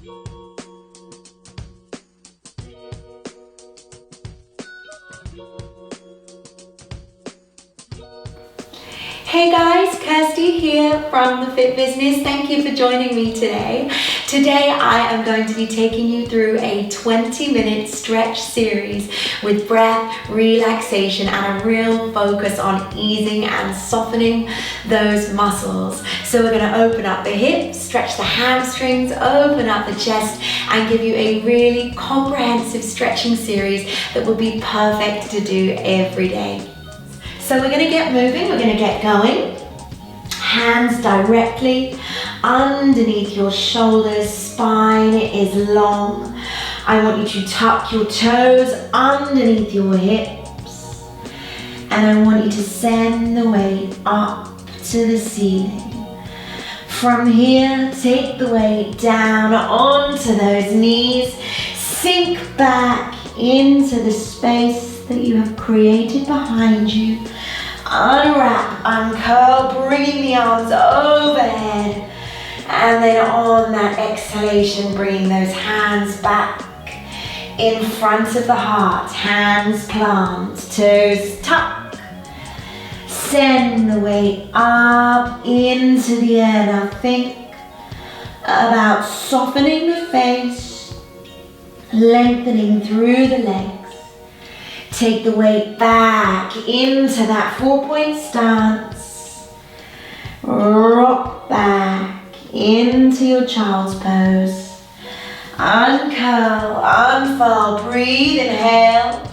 Hey guys, Kirsty here from The Fit Business. Thank you for joining me today. Today I am going to be taking you through a 20-minute stretch series with breath, relaxation, and a real focus on easing and softening those muscles. So we're going to open up the hips, stretch the hamstrings, open up the chest, and give you a really comprehensive stretching series that will be perfect to do every day. So we're going to get moving, we're going to get going. Hands directly underneath your shoulders, spine is long. I want you to tuck your toes underneath your hips. And I want you to send the weight up to the ceiling. From here, take the weight down onto those knees. Sink back into the space that you have created behind you. Unwrap, uncurl, bringing the arms overhead. And then on that exhalation, bringing those hands back in front of the heart. Hands plant, toes tuck. Send the weight up into the air. Now think about softening the face, lengthening through the legs. Take the weight back into that 4-point stance. Rock back into your child's pose. Uncurl, unfurl, breathe, inhale.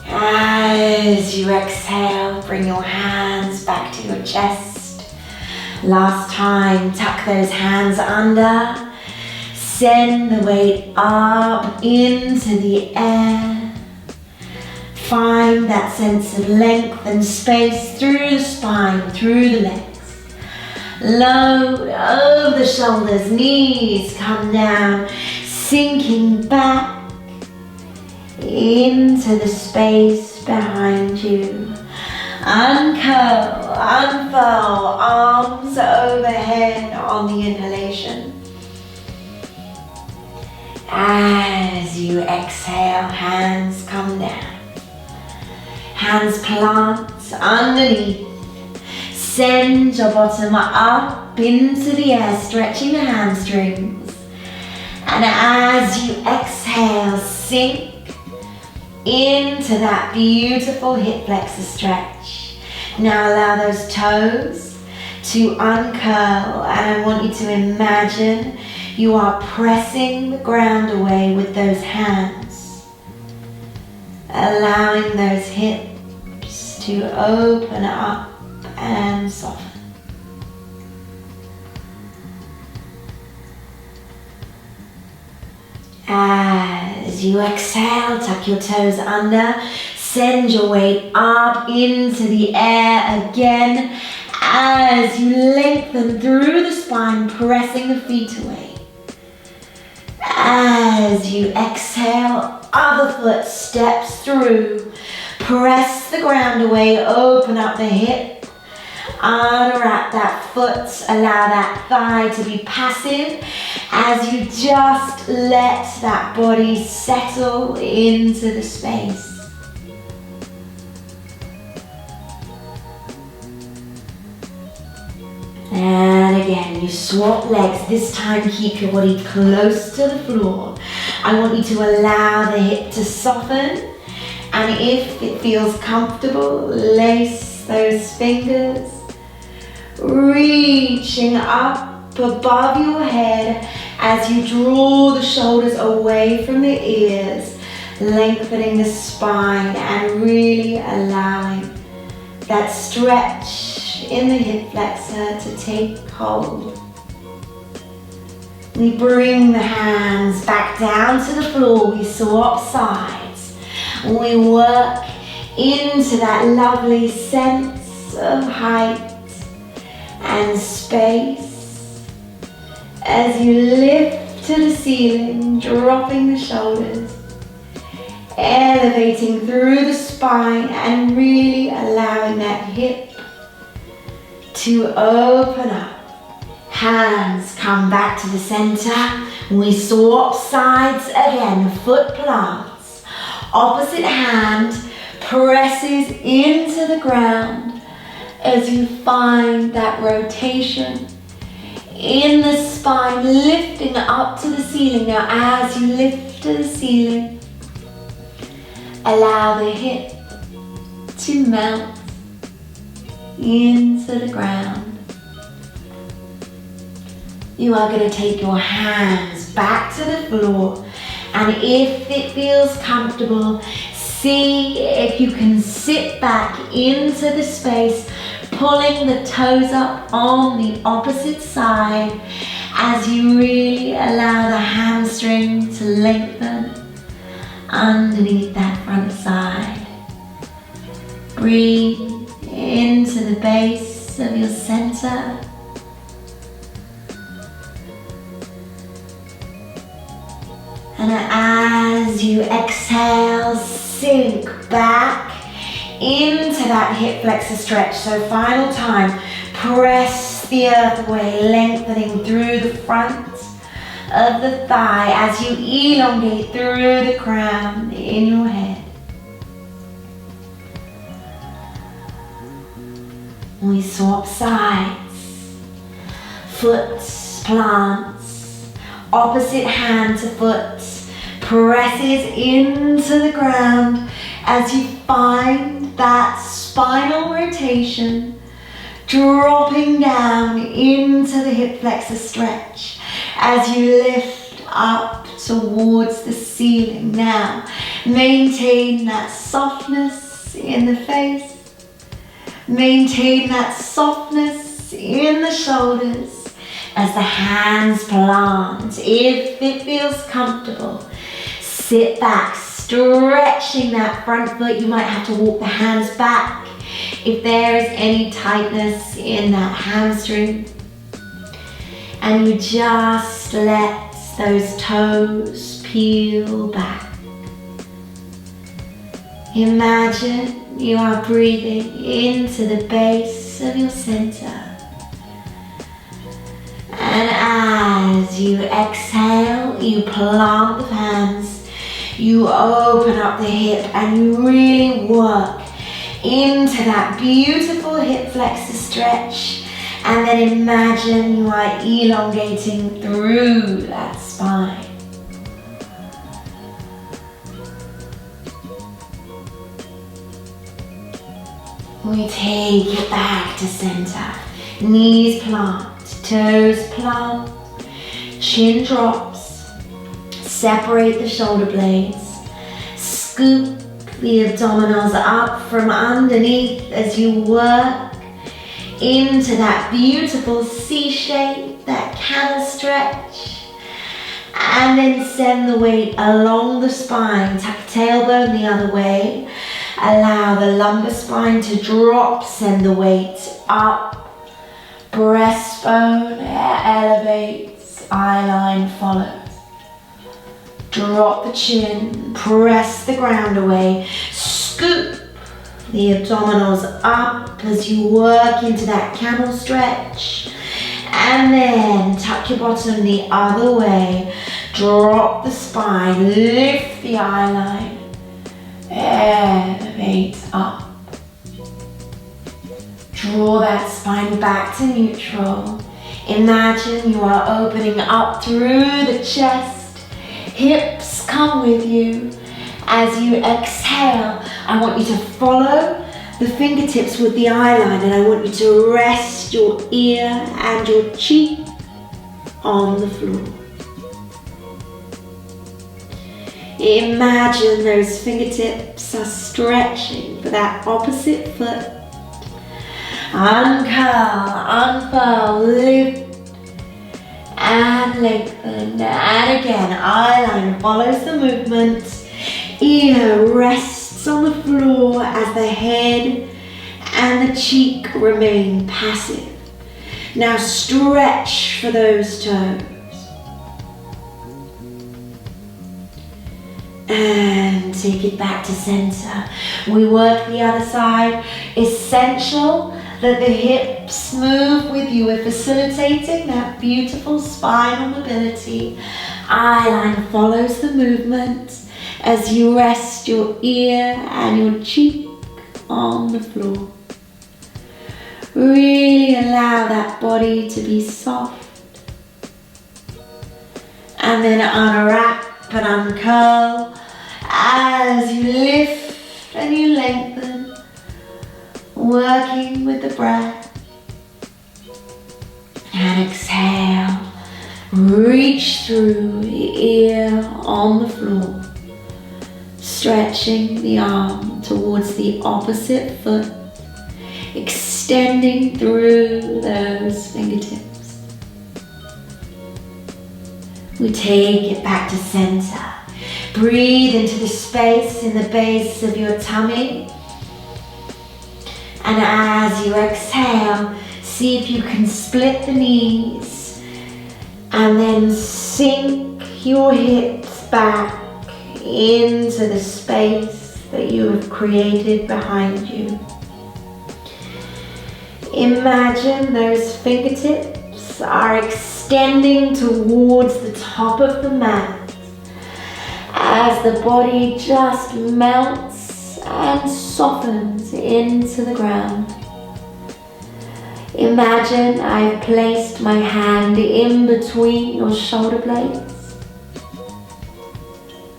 As you exhale, bring your hands back to your chest. Last time, tuck those hands under. Send the weight up into the air. Find that sense of length and space through the spine, through the legs. Load over the shoulders, knees come down, sinking back into the space behind you. Uncurl, unfurl, arms overhead on the inhalation. As you exhale, hands come down. Hands plant underneath. Send your bottom up into the air, stretching the hamstrings. And as you exhale, sink into that beautiful hip flexor stretch. Now allow those toes to uncurl, and I want you to imagine you are pressing the ground away with those hands, allowing those hips to open up and soften. As you exhale, tuck your toes under, send your weight up into the air again as you lengthen through the spine, pressing the feet away. As you exhale, other foot steps through. Press the ground away, open up the hip. Unwrap that foot, allow that thigh to be passive as you just let that body settle into the space. And again, you swap legs. This time keep your body close to the floor. I want you to allow the hip to soften. And if it feels comfortable, lace those fingers. Reaching up above your head as you draw the shoulders away from the ears. Lengthening the spine and really allowing that stretch in the hip flexor to take hold. We bring the hands back down to the floor. We swap sides. We work into that lovely sense of height and space as you lift to the ceiling, dropping the shoulders, elevating through the spine and really allowing that hip to open up. Hands come back to the center. We swap sides again, foot plants. Opposite hand presses into the ground as you find that rotation in the spine, lifting up to the ceiling. Now as you lift to the ceiling, allow the hip to melt into the ground. You are going to take your hands back to the floor, and if it feels comfortable, see if you can sit back into the space, pulling the toes up on the opposite side as you really allow the hamstring to lengthen underneath that front side. Breathe into the base of your center. And as you exhale, sink back into that hip flexor stretch. So final time, press the earth away, lengthening through the front of the thigh as you elongate through the crown in your head. We swap sides, foot plants, opposite hand to foot, presses into the ground as you find that spinal rotation, dropping down into the hip flexor stretch as you lift up towards the ceiling. Now, maintain that softness in the face, maintain that softness in the shoulders as the hands plant. If it feels comfortable, sit back, stretching that front foot. You might have to walk the hands back if there is any tightness in that hamstring. And you just let those toes peel back. Imagine you are breathing into the base of your center. And as you exhale, you plant the hands. You open up the hip and you really work into that beautiful hip flexor stretch, and then imagine you are elongating through that spine. We take it back to center. Knees plant, toes plant, chin drops. Separate the shoulder blades. Scoop the abdominals up from underneath as you work into that beautiful C shape, that camel stretch. And then send the weight along the spine. Tuck the tailbone the other way. Allow the lumbar spine to drop. Send the weight up. Breastbone elevates. Eyeline follows. Drop the chin, press the ground away, scoop the abdominals up as you work into that camel stretch, and then tuck your bottom the other way, drop the spine, lift the eyeline, elevate up. Draw that spine back to neutral. Imagine you are opening up through the chest. Hips come with you. As you exhale, I want you to follow the fingertips with the eyeline, and I want you to rest your ear and your cheek on the floor. Imagine those fingertips are stretching for that opposite foot. Uncurl, unfurl, lift, and lengthen. And again, eyeline follows the movement. Ear rests on the floor as the head and the cheek remain passive. Now stretch for those toes. And take it back to center. We work the other side. Essential that the hips move with you. We're facilitating that beautiful spinal mobility. Eyeline follows the movement as you rest your ear and your cheek on the floor. Really allow that body to be soft. And then unwrap and uncurl as you lift and you lengthen, working with the breath. And exhale, reach through the ear on the floor, stretching the arm towards the opposite foot, extending through those fingertips. We take it back to center. Breathe into the space in the base of your tummy. And as you exhale, see if you can split the knees and then sink your hips back into the space that you have created behind you. Imagine those fingertips are extending towards the top of the mat as the body just melts and softens into the ground. Imagine I've placed my hand in between your shoulder blades,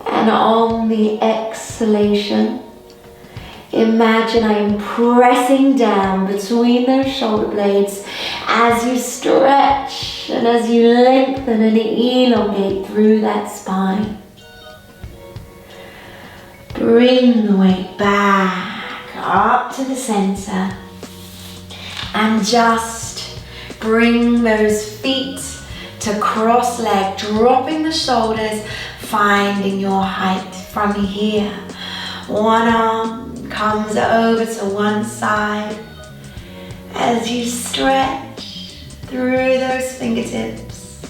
and on the exhalation, imagine I am pressing down between those shoulder blades as you stretch and as you lengthen and elongate through that spine. Bring the weight back up to the center and just bring those feet to cross leg, dropping the shoulders, finding your height from here. One arm comes over to one side as you stretch through those fingertips.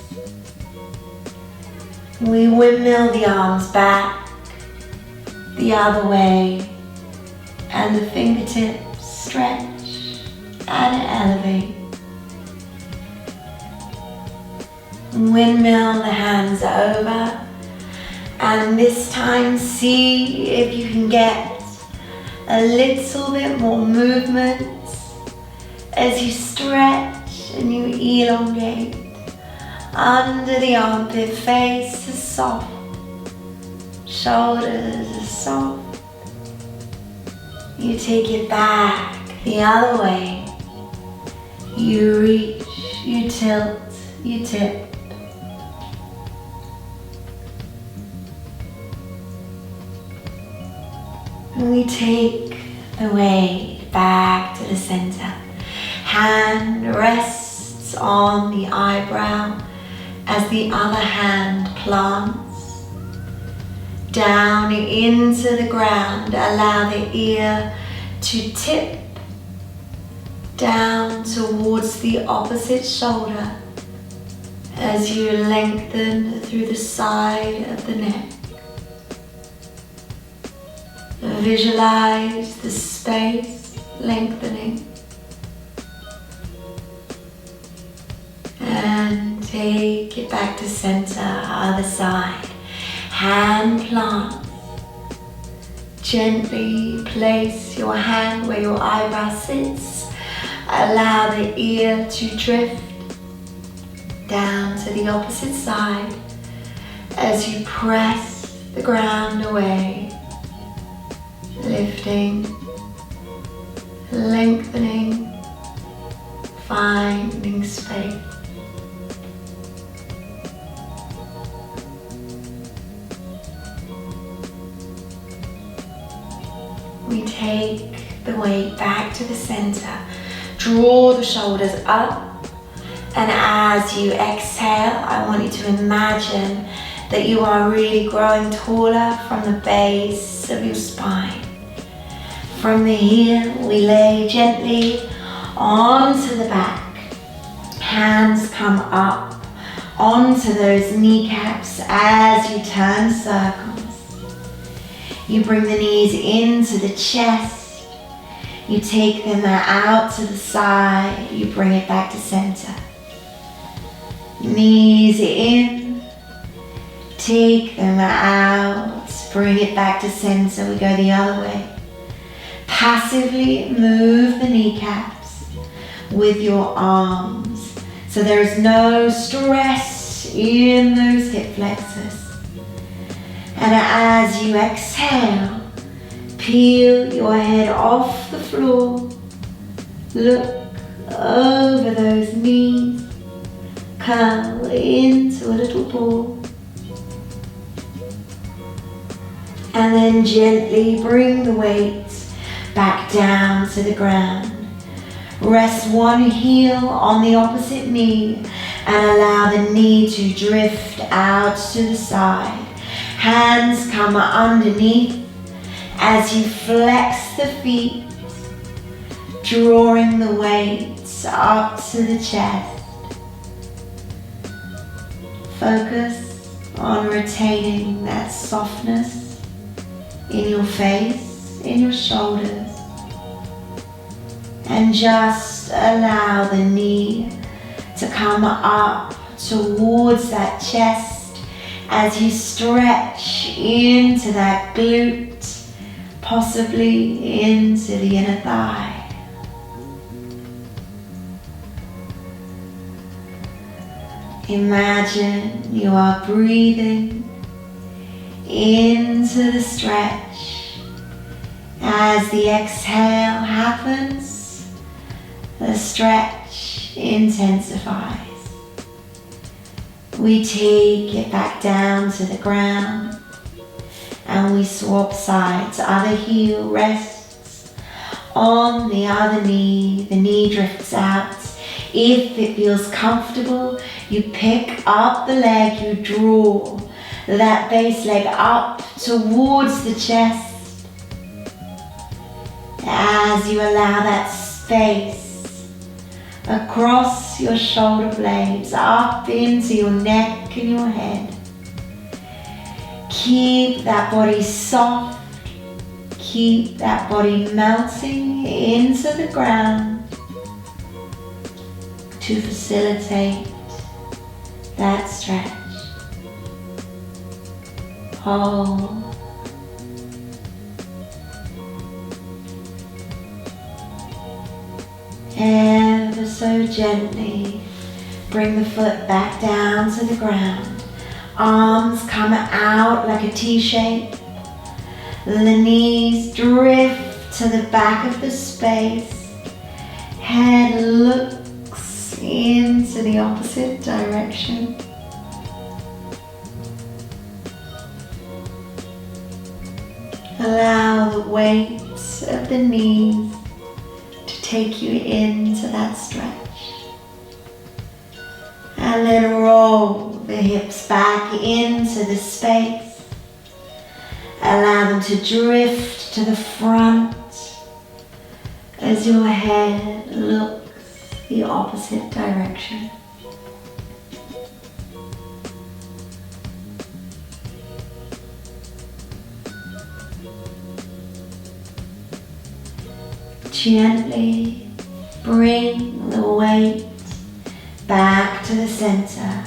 We windmill the arms back the other way, and the fingertips stretch and elevate. Windmill the hands over, and this time see if you can get a little bit more movement as you stretch and you elongate. Under the armpit, face is soft, shoulders are soft. You take it back the other way. You reach, you tilt, you tip. And we take the weight back to the center. Hand rests on the eyebrow as the other hand plants down into the ground. Allow the ear to tip down towards the opposite shoulder as you lengthen through the side of the neck. Visualize the space lengthening. And take it back to center, other side. Hand plant. Gently place your hand where your eyebrow sits. Allow the ear to drift down to the opposite side as you press the ground away. Lifting, lengthening, finding space. We take the weight back to the center. Draw the shoulders up, and as you exhale, I want you to imagine that you are really growing taller from the base of your spine. From the here, we lay gently onto the back. Hands come up onto those kneecaps as you turn circles. You bring the knees into the chest. You take them out to the side, you bring it back to center. Knees in, take them out, bring it back to center. We go the other way. Passively move the kneecaps with your arms. So there is no stress in those hip flexors. And as you exhale, peel your head off the floor. Look over those knees. Curl into a little ball. And then gently bring the weight back down to the ground. Rest one heel on the opposite knee and allow the knee to drift out to the side. Hands come underneath as you flex the feet, drawing the weights up to the chest. Focus on retaining that softness in your face, in your shoulders. And just allow the knee to come up towards that chest as you stretch into that glute, possibly into the inner thigh. Imagine you are breathing into the stretch. As the exhale happens, the stretch intensifies. We take it back down to the ground and we swap sides. Other heel rests on the other knee. The knee drifts out. If it feels comfortable, you pick up the leg, you draw that base leg up towards the chest. As you allow that space across your shoulder blades, up into your neck and your head. Keep that body soft. Keep that body melting into the ground to facilitate that stretch. Hold. Ever so gently bring the foot back down to the ground. Arms come out like a T shape. The knees drift to the back of the space. Head looks into the opposite direction. Allow the weight of the knees to take you into that stretch. And then roll the hips back into the space. Allow them to drift to the front as your head looks the opposite direction. Gently bring the weight back to the center,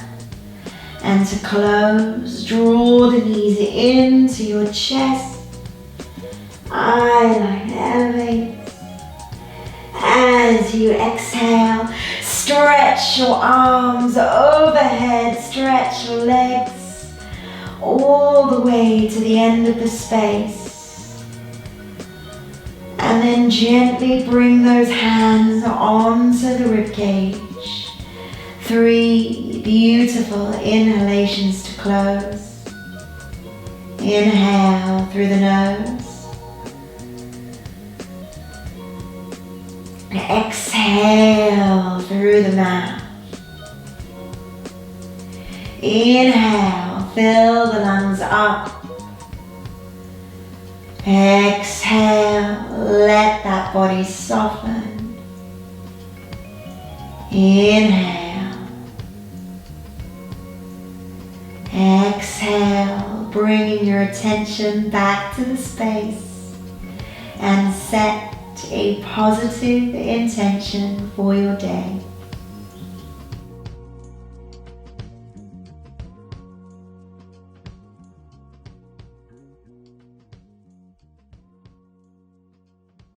and to close, draw the knees into your chest. Eyeline elevates. As you exhale, stretch your arms overhead, stretch your legs all the way to the end of the space. And then gently bring those hands onto the ribcage. 3 beautiful inhalations to close. Inhale through the nose. Exhale through the mouth. Inhale, fill the lungs up. Exhale, let that body soften. Inhale. Exhale, bringing your attention back to the space and set set a positive intention for your day.